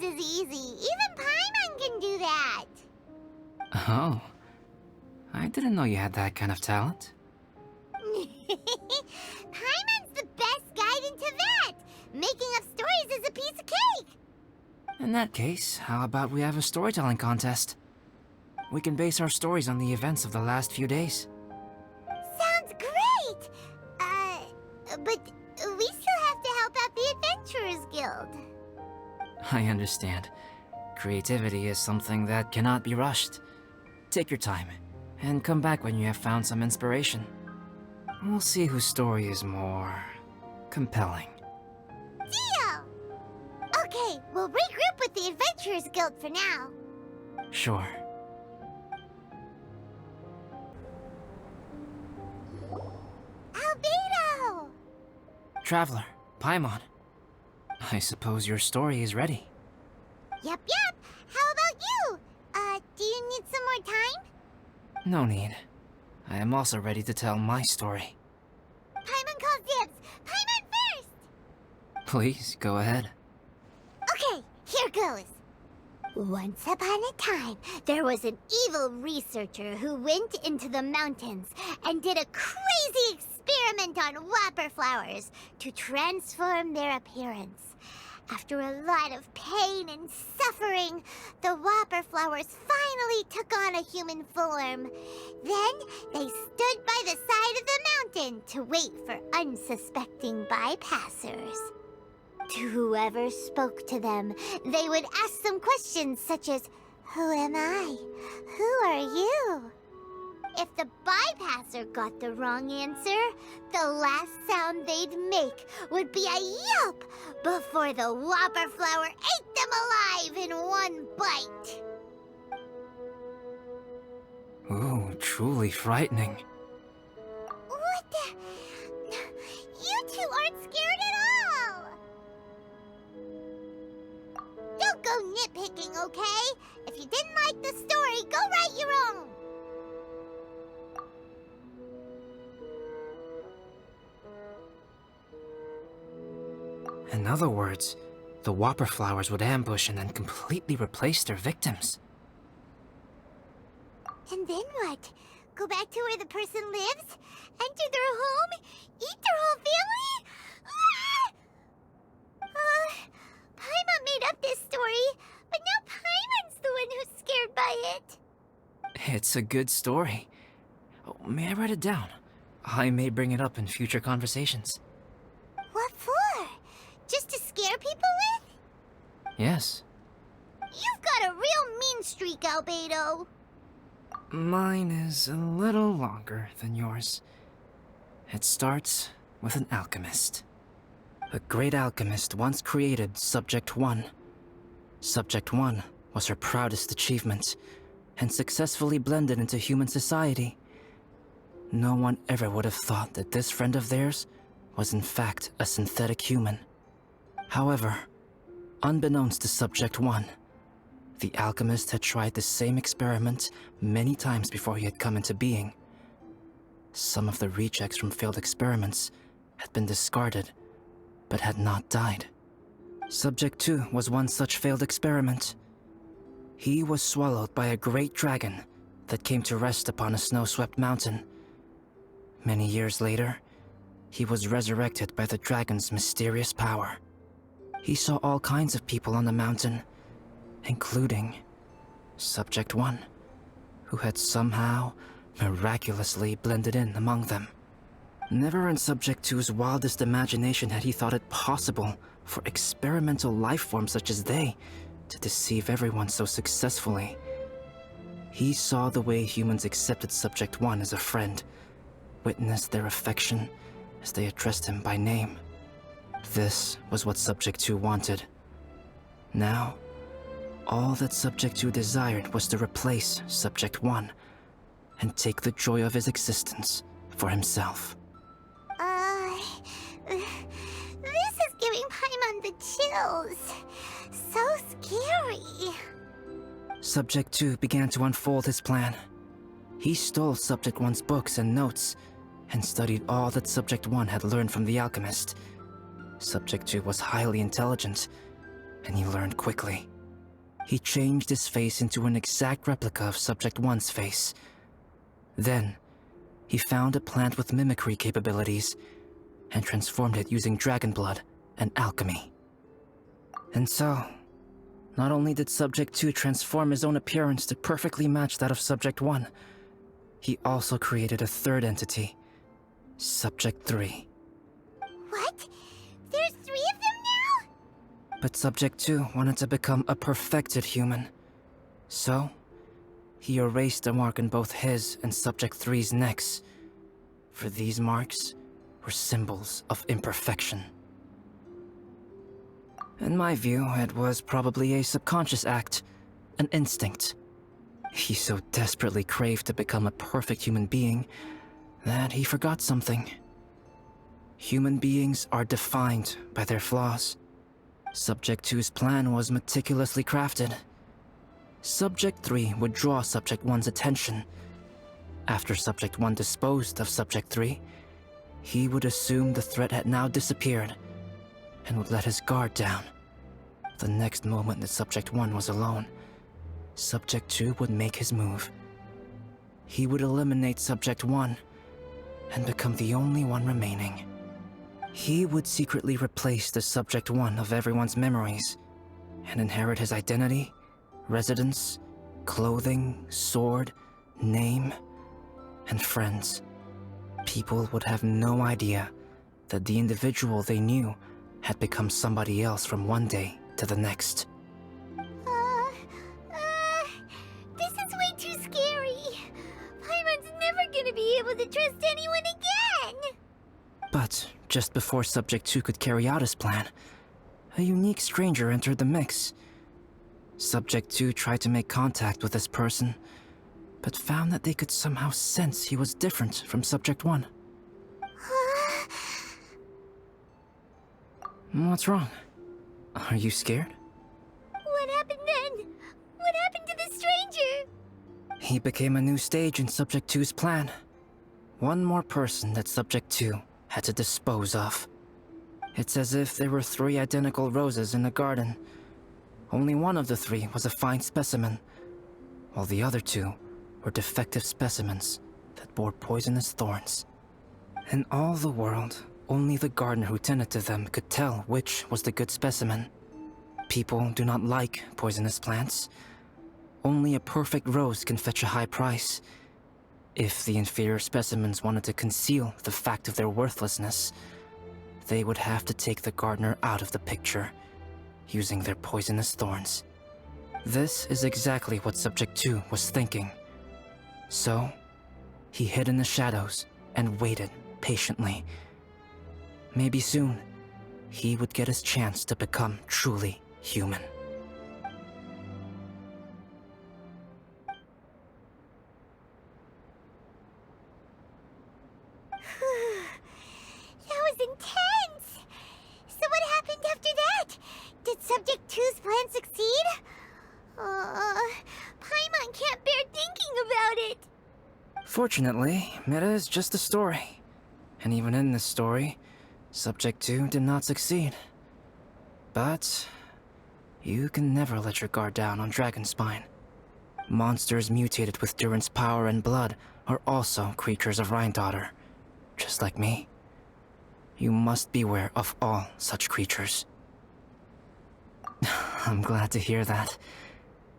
is easy. Even Paimon can do that. Oh. I didn't know you had that kind of talent. Paimon's the best guide into that. Making up stories is a piece of cake. In that case, how about we have a storytelling contest? We can base our stories on the events of the last few days. Sounds great! But we still have to help out the Adventurers Guild. I understand. Creativity is something that cannot be rushed. Take your time, and come back when you have found some inspiration. We'll see whose story is more compelling. Deal! Okay, we'll regroup with the Adventurers Guild for now. Sure. Albedo! Traveler, Paimon. I suppose your story is ready. Yep. How about you? Do you need some more time? No need. I am also ready to tell my story. Paimon calls dibs. Paimon first! Please, go ahead. Okay, here goes. Once upon a time, there was an evil researcher who went into the mountains and did a crazy experiment on whopper flowers to transform their appearance. After a lot of pain and suffering, the whopper flowers finally took on a human form. Then they stood by the side of the mountain to wait for unsuspecting bypassers. To whoever spoke to them, they would ask them questions such as, "Who am I? Who are you?" If the bypasser got the wrong answer, the last sound they'd make would be a yelp before the whopper flower ate them alive in one bite. Ooh, truly frightening. What the? You two aren't scared at all! Don't go nitpicking, okay? If you didn't like the story, go write your own! In other words, the whopper flowers would ambush and then completely replace their victims. And then what? Go back to where the person lives? Enter their home? Eat their whole family? Paimon made up this story, but now Paimon's the one who's scared by it. It's a good story. Oh, may I write it down? I may bring it up in future conversations. What for? Just to scare people with? Yes. You've got a real mean streak, Albedo. Mine is a little longer than yours. It starts with an alchemist. A great alchemist once created Subject 1. Subject 1 was her proudest achievement, and successfully blended into human society. No one ever would have thought that this friend of theirs was in fact a synthetic human. However, unbeknownst to Subject 1, the alchemist had tried the same experiment many times before he had come into being. Some of the rejects from failed experiments had been discarded, but had not died. Subject 2 was one such failed experiment. He was swallowed by a great dragon that came to rest upon a snow-swept mountain. Many years later, he was resurrected by the dragon's mysterious power. He saw all kinds of people on the mountain, including Subject 1, who had somehow miraculously blended in among them. Never in Subject 2's wildest imagination had he thought it possible for experimental life forms such as they to deceive everyone so successfully. He saw the way humans accepted Subject 1 as a friend, witnessed their affection as they addressed him by name. This was what Subject 2 wanted. Now, all that Subject 2 desired was to replace Subject 1 and take the joy of his existence for himself. This is giving Paimon the chills. So scary. Subject 2 began to unfold his plan. He stole Subject 1's books and notes, and studied all that Subject 1 had learned from the alchemist. Subject 2 was highly intelligent, and he learned quickly. He changed his face into an exact replica of Subject 1's face. Then, he found a plant with mimicry capabilities and transformed it using dragon blood and alchemy. And so, not only did Subject 2 transform his own appearance to perfectly match that of Subject 1, he also created a third entity, Subject 3. What? There's 3 of them now? But Subject 2 wanted to become a perfected human. So, he erased a mark in both his and Subject 3's necks. For these marks were symbols of imperfection. In my view, it was probably a subconscious act, an instinct. He so desperately craved to become a perfect human being that he forgot something. Human beings are defined by their flaws. Subject 2's plan was meticulously crafted. Subject 3 would draw Subject 1's attention. After Subject 1 disposed of Subject 3, he would assume the threat had now disappeared and would let his guard down. The next moment that Subject 1 was alone, Subject 2 would make his move. He would eliminate Subject 1 and become the only one remaining. He would secretly replace the Subject 1 of everyone's memories and inherit his identity, residence, clothing, sword, name, and friends. People would have no idea that the individual they knew had become somebody else from one day to the next. This is way too scary. Paimon's never gonna be able to trust anyone again. But just before Subject 2 could carry out his plan, a unique stranger entered the mix. Subject 2 tried to make contact with this person, but found that they could somehow sense he was different from Subject 1. What's wrong? Are you scared? What happened then? What happened to the stranger? He became a new stage in Subject 2's plan. One more person that Subject 2 had to dispose of. It's as if there were 3 identical roses in a garden. Only one of the 3 was a fine specimen, while the other 2 were defective specimens that bore poisonous thorns. In all the world, only the gardener who tended to them could tell which was the good specimen. People do not like poisonous plants. Only a perfect rose can fetch a high price. If the inferior specimens wanted to conceal the fact of their worthlessness, they would have to take the gardener out of the picture, using their poisonous thorns. This is exactly what Subject 2 was thinking. So, he hid in the shadows and waited patiently. Maybe soon, he would get his chance to become truly human. That was intense! So what happened after that? Did Subject 2's plan succeed? Paimon can't bear thinking about it. Fortunately, it is just a story. And even in this story, Subject 2 did not succeed. But you can never let your guard down on Dragonspine. Monsters mutated with Durin's power and blood are also creatures of Rhine-Daughter, just like me. You must beware of all such creatures. I'm glad to hear that.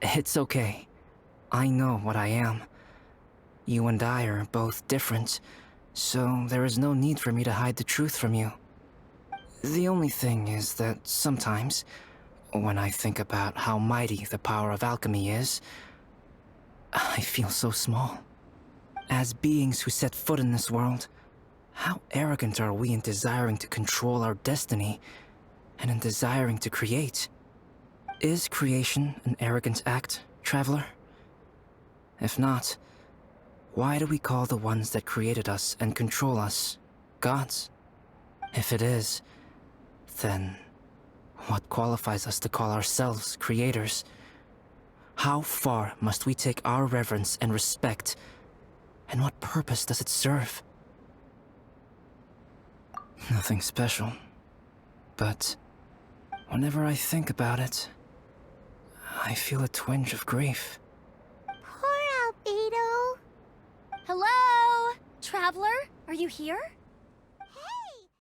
It's okay. I know what I am. You and I are both different, so there is no need for me to hide the truth from you. The only thing is that sometimes, when I think about how mighty the power of alchemy is, I feel so small. As beings who set foot in this world, how arrogant are we in desiring to control our destiny, and in desiring to create? Is creation an arrogant act, traveler? If not, why do we call the ones that created us and control us gods? If it is, then what qualifies us to call ourselves creators? How far must we take our reverence and respect, and what purpose does it serve? Nothing special, but whenever I think about it, I feel a twinge of grief. Poor Albedo. Hello? Traveler, are you here?